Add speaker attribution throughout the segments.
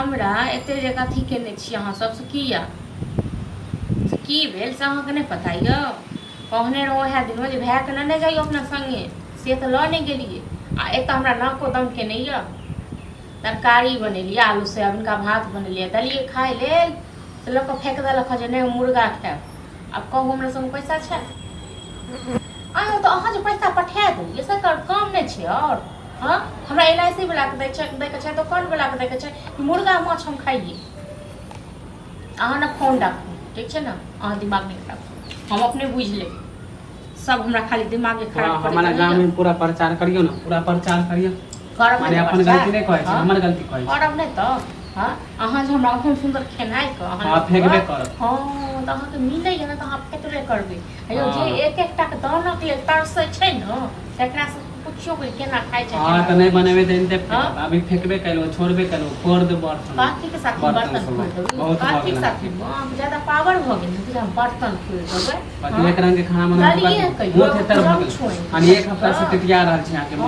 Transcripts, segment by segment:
Speaker 1: हमरा एते जगह अथी केने छी अहाँ सबसे किया की भेल से अहाँके नहीं पता ये कहने रहो है दिन में भाई के नहीं जाइयो अपना संगे से तो ल नहीं गेलिए आ एत हमरा नाको दम के नहीं ये तरकारी बनेलिए आलू सोयाबीन का भात बनेलिए दलिए खाए ले से लोग फेंक दिलक जे नहीं मुर्गा खाएब अब कहू हमरा संग पैसा छै अहाँ तो अहाँ जो पैसा पठा देलिए से काम नहीं छै और हाँ हमरा LIC वाला के दै के छै दुकान वाला के दै के छै कि मुर्गा माछ हम खाइए अहाँ ना फोन राखू ठीक है ना अहाँ दिमाग नहीं खराब हम अपने बुझ ले सब हमरा खाली दिमाग खराब कर
Speaker 2: हमारा गांव में पूरा प्रचार करियो ना पूरा प्रचार करियो माने अपन गलती नहीं कहै छै हमर गलती कहै छै
Speaker 1: करब नहीं तो हां अहाँ जे हमरा अपन सुंदर खेनाइ क
Speaker 2: हां फेकबे करब
Speaker 1: हां त अहाँ के मिलै है ना त अहाँ केतरे करबे अयो जे एक एक टा के दाना के तरसै छै न तकरा से पूछियो के केना खाइ छै
Speaker 2: हां त नहीं बनेबे त इनते अभी फेकबे कैलो छोड़बे कैलो फोड़ दे बर्तन
Speaker 1: काठी के साथ बर्तन फोड़ दो काठी के साथ ज्यादा पावर भ गेल कि हम बर्तन फोड़ देबै
Speaker 2: बाकी एक रंग के खाना बनाबे बहुत हेतर भ गेल अनि एक हफ्ता से टिटिया रहल छी आके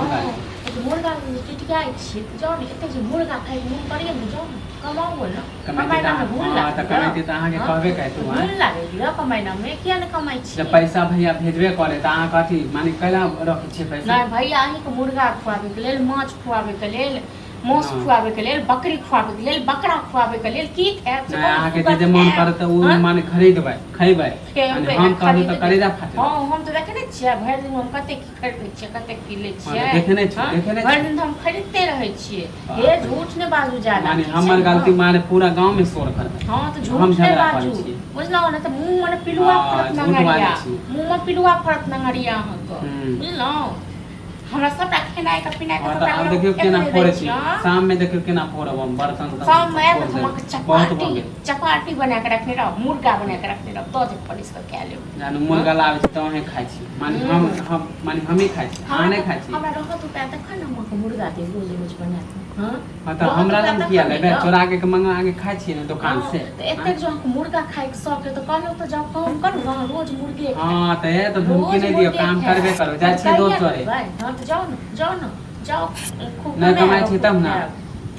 Speaker 1: मुर्गा टिटिया छी जाउ ने एते जे मुर्गा खाइ मन करिए न जाउ कमाओ न कमाइना में भूल लाग
Speaker 2: त कमाइते त अहाँ के कहबे काहे तू
Speaker 1: भूल लागे ल कमाइना में किया न कमाइ छी
Speaker 2: जब पैसा भैया भेजबे करे त अहाँ कथि माने कैला रख छी पैसा
Speaker 1: नहीं भैया अहीं के मुर्गा खुआबे के लेल माछ खुआबे के लेल मोस खुआबे के लेल बकरी खुआबे के लेल बकरा खुआबे के लेल की खाएब
Speaker 2: से अहाँ के जे मन करत उ माने खरीदबै खैबै हम कहू त करेजा फाटे
Speaker 1: हां हम त देखने छियै भरि दिन हम कते की खरीदै छियै कते की लै छियै
Speaker 2: देखने छी
Speaker 1: भरि दिन हम खरीदते रहै छियै हे झूठ ने बाजू ज्यादा
Speaker 2: माने हमर गलती माने पूरा गांव में शोर करबै
Speaker 1: हां त झूठ ने बाजू बुझलौ न त मुंह में पिलुआ फरत नंगरिया मुंह में पिलुआ फरत नंगरिया अहाँ को बुझलौ हमरा सबटा खेनाइ का पिनाइ का
Speaker 2: पता अब देखियो केना फोड़े छी शाम में देखियो केना फोड़ब हम बर्तन
Speaker 1: शाम में हम चपाटी बना के रखने रह मुर्गा बना के रखने रह तो जे पुलिस के खा लेब
Speaker 2: जानु मुर्गा लावे त अहे खाइ छी माने हम माने हमी खाइ छी अहाँ नहीं खाइ छी
Speaker 1: हमरा रहत उपाय त खा न हम मुर्गा दे रोज रोज बना के
Speaker 2: हां त हमरा लग किया लेबे चोरा के मंगा के खाइ छी न दुकान से
Speaker 1: त एते जो मुर्गा खाइ के शौक है त कहलो त जाओ काम करू वहां रोज मुर्गे
Speaker 2: हां त ए त धमकी नहीं दियो काम करबे करो जा छी दो चोरे
Speaker 1: हां त जाओ न जाओ खूब
Speaker 2: नहीं कमाई छी तब ना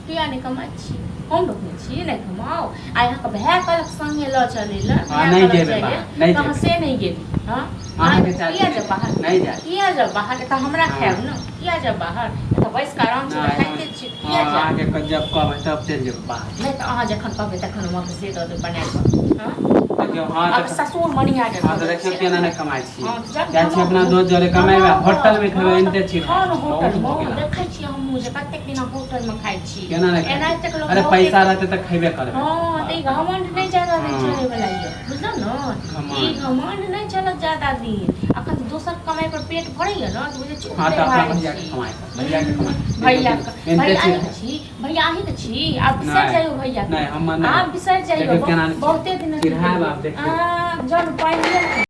Speaker 1: किया नहीं कमाई छी हम लोग नहीं छी नहीं कमाओ आ यहाँ का भाई कल संगे ल चले ल
Speaker 2: नहीं जेबे नहीं
Speaker 1: कहां से नहीं गेली हां
Speaker 2: अहाँ के चाची
Speaker 1: किया जब बाहर
Speaker 2: नहीं जा
Speaker 1: किया जब बाहर त हमरा खाएब न किया जब बाहर त बैस का आराम से खाइते छी किया जब
Speaker 2: अहाँ के जब कहबै तब चल जेब बाहर
Speaker 1: नहीं त अहाँ जखन कहबै तखन हम के से द बना के हां
Speaker 2: देखियो हां
Speaker 1: अब ससुर मनिया के
Speaker 2: हां त देखियो केना नहीं कमाई छी जा छी अपना दोस्त जरे कमाइबा होटल में खेबै इनते छी
Speaker 1: हां होटल में देखै छी हम मुझे कतेक दिन होटल में खाइ छी
Speaker 2: केना नहीं
Speaker 1: एना तक लोग
Speaker 2: अरे पैसा रहते त खैबे करबे
Speaker 1: हां त घमंड नहीं ज्यादा नहीं चले वाला ये बुझल न ई घमंड नहीं चलत ज्यादा दिन अखन तो दोसर कमाई पर पेट भरैया न तो बुझे चुप
Speaker 2: हां त अपना भैया के कमाई
Speaker 1: भैया आही के छी आप बिसर जाइयो भैया
Speaker 2: नहीं हम
Speaker 1: आप बिसर जाइयो बहुते दिन
Speaker 2: किराया बाप देख
Speaker 1: जन पाइन